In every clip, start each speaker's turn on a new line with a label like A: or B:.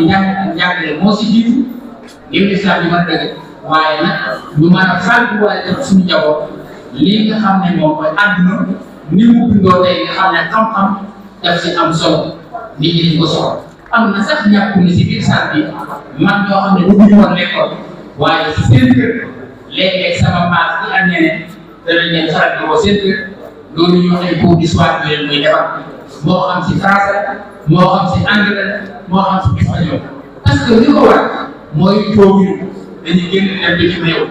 A: njàng ak njàngale moo si jiitu ngir islam yi mën a dëgg waaye nag ñu mën a fàgguwaale def suñu njaboot lii nga xam ne moom mooy àdduna ni mu bindoo tey nga xam ne xam-xam daf si am solo nit ñi di ko soxla am na sax ñàkku ni si biir salle bi man ñoo xam ne bëgguñu woon l'école waaye si seen kër léeg-léeg sama maas bi ak ñeneen danañ leen faral di ko seen kër loolu ñu wax ne cours d'histoire bi leen muy defar moo xam si français moo xam si anglais moo xam si espagnol parce que li ko war mooy foofu dañuy génn dem bitim réew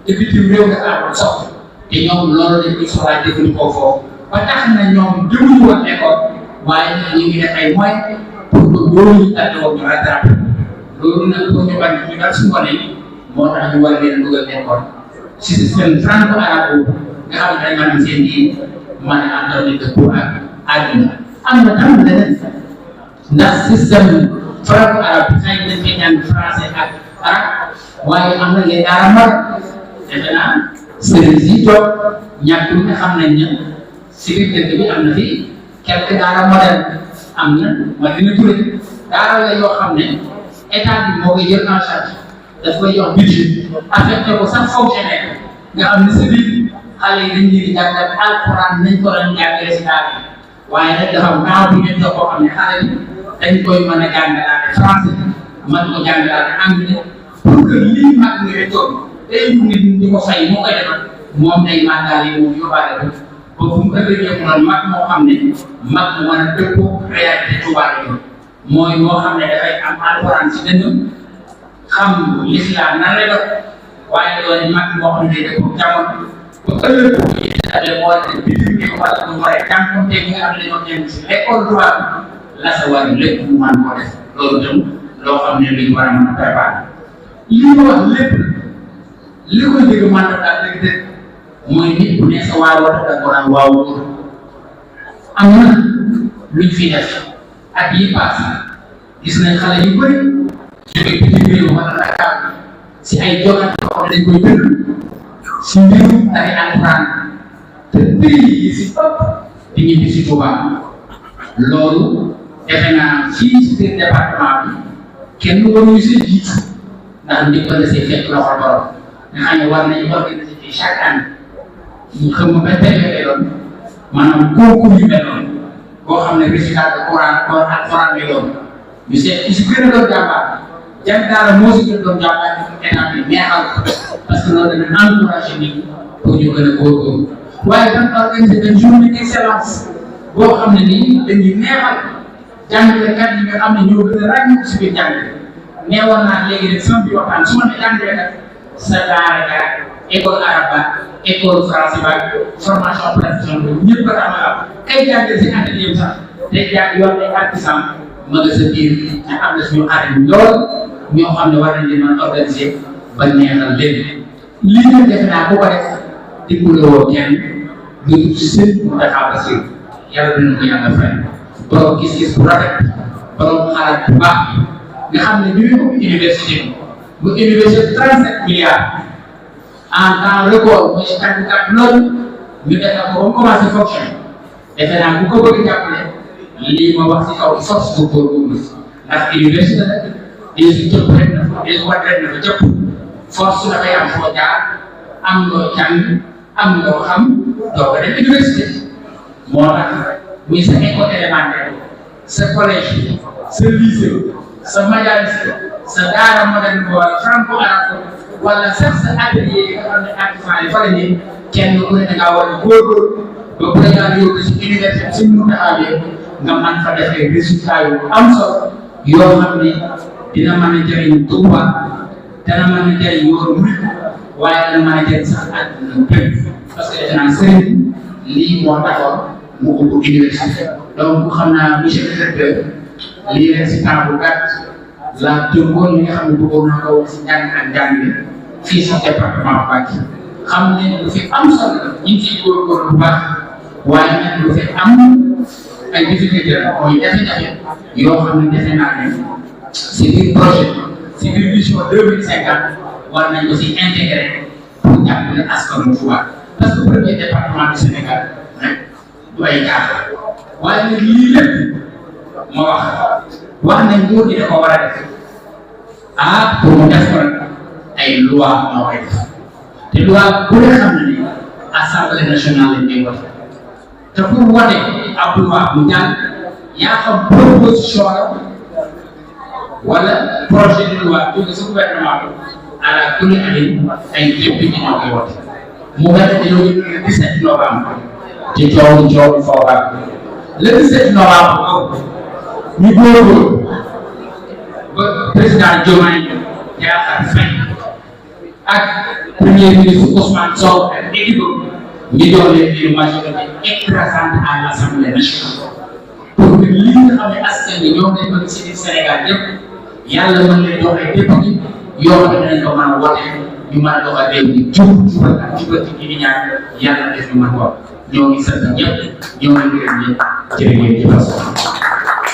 A: te bitim réew nga am soxla te ñoom loolu dañ koy soxlaa jëfandikoo foofu ba tax na ñoom demuñu woon école waaye nag ñu ngi def ay moyens pour que loolu ñu tànn woon ñu rattrapé loolu nag pour ñu bañ ñu dal suñu gone yi moo tax ñu war leen dugal école si système franco arabe boobu nga xam ne dañ mën a seen diin mën a àndal di dëppoo ak àdduna am na tam leneen ndax système franco arabe bi xëy dañ koy jàng français ak arabe waaye am na les dara mar defe naa sëriñ si toog ñàkkul nga xam nañ ne si biir dëkk bi am na fi quelques daara moderne am na Madina Touré daara la yoo xam ne état bi moo koy jël en charge daf koy jox budget affecté ko sax fonctionnaire nga xam ne si biir xale yi dañ leen di jàngal alxuraan nañ ko doon jàngale si daara yi waaye nag dafa am temps bu ñu jox koo xam ne xale bi dañ koy mën a jàngalaate français mën ko jàngalaate anglais pour que lii mag nga toog tey nit ñi di ko fay moo koy defal moom day màggaale moom yóbbaale ko ba fu mu ëllëgee mu doon mag moo xam ne mag mu mën a dëppoo réalité tubaab yi mooy moo xam ne dafay am alxuraan si dënnam xam l'islam nan la doon waaye doon mag moo xam ne day dëppoo jamono ba ëllëg boo gisee moo war a bitim bi wala mu war a jànkuwante ñi nga xam ne ñoo jëm si l'école tubaab la sa war lépp mu mën koo def loolu tam loo xam ne luñ war a mën a préparer li ma wax lépp li koy dégg mën na daal dëgg-dëgg mooy nit bu ne sa waar war a war a waaw am na luñ fi def at yi passé gis nañ xale yu bëri jóge bitim réew wala Dakar si ay jogante yoo xam ne dañ koy bind si mbirum ay alxuraan te prix yi si ëpp di ñibbi si Touba loolu defe naa fii si biir département bi kenn waruñu si jiitu ndax nit ko desee fekk loxo borom nga xam ne war nañu organiser fii chaque année ñu xam ba tey yoon maanaam concours yu mel noonu boo xam ne récital de Coran or alxuraan lay doon ñu seet ki si gën a doon jàmbaar jàng daara moo si gën a doon jàmbaar ci état bi neexal parce que loolu dana encouragé nit ñi pour ñu gën a góorgóorlu waaye dañ organiser benn journée d'excellence boo xam ne nii dañuy neexal jàngalekat yi nga xam ne ñoo gën a ràññeeku si biir jàng neewoon naa léegi rek sama biir waxtaan su ma nee jàngalekat sa daara ga école arabe ba école français ba formation professionnelle bi ñëpp a tax a am kay jàngale si atelier sax day jàng yor ay artisan ma nga sa biir te am na suñu xarit lool ñoo xam ne war nañ leen mën a organiser ba neexal leen lii nag defe naa bu ko def dimbale woo kenn lu si seen mu taxaw ba si yàlla dina ko yàlla fay borom gis-gis bu rafet borom xalaat bu baax nga xam ne bi mu université bu université 37 milliards en temps record mooy si tàggat loolu ñu defal ko ba mu commencé fonctionner defe naa bu ko bëgg jàppale lii ma wax si kaw force bu góorgóorlu ndax université la des jëpp rek na fa des wat rek na fa jëpp force dafay am foo jaar am loo jàng am loo xam doo ko def université moo tax muy sa école élémentaire sa collège sa lycée sa majalis sa daara moderne wala franco arabe wala sax sa atelier yi nga xam ne artisan yi fa la ñu kenn ku ne da ngaa war a góorgóorlu ba bu la yàlla yóbbu si université si mu taxawee nga mën fa defee résultat yu am solo yoo xam ne dina mën a jëriñ Touba dana mën a jëriñ yoonu murid waaye dana mën a jëriñ sax àdduna bépp parce que defe naa sëriñ lii moo taxoon mu ubbi université donc xam naa monsieur le directeur lii rek si temps bu gàtt la tënkoon li nga xam ne bëggoon naa ko wax si njàng ak njàngale fii si département Mbacké xam ne lu fi am solo la ñu ngi ciy góorgóorlu bu baax waaye nag lu fi am ay difficulté la mooy jafe-jafe yoo xam ne defe naa ne si biir projet si biir vision 2050 war nañ ko si intégré pour jàppale askanu Touba parce que premier département du Sénégal rek du ay caaxaan waaye nag lii lépp ma wax nañ nguur gi da ko war a def ah pour mu def ay loi ñoo koy def te loi bu ne xam na ne assemblée nationale lañ koy wote te pour wote ab loi bu jàll yaa xam proposition la wala projet de loi jóge sa gouvernement ala kulli année ay député ñoo koy wote mu mel ne dañoo yëg le 17 novembre ci coow foofa le 17 novembre ñu góorgóorlu ba président Diomaye Diakhar Faye ak premier ministre Ousmane Sonko ak équipe ñu doon leen une majorité écrasante à l'Assemblée nationale pour que li nga xam ne askan bi ñoom dañ bëgg ci Sénégal yëpp yàlla mën leen doon ay député yoo xam ne dañ ko mën a wote ñu mën a doxal réew mi jubal ak jubal ci di ñaan yàlla def ñu mën ko ñoo ngi sant ñëpp ñoo ngi gërëm ñëpp jërë ngeen jëf.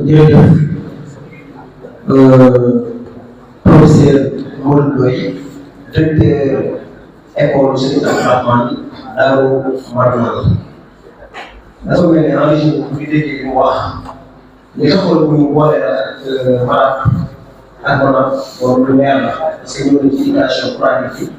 B: jërëjëf professeur Modou Ndoye directeur école Serigne Abdourahmane Darou Marnane dafa mel ne en régime bu ñu déggee mu wax li taxoon ñu boole ak maanaam ak maanaam moom lu leer la parce que ñëw na ci éducation coranique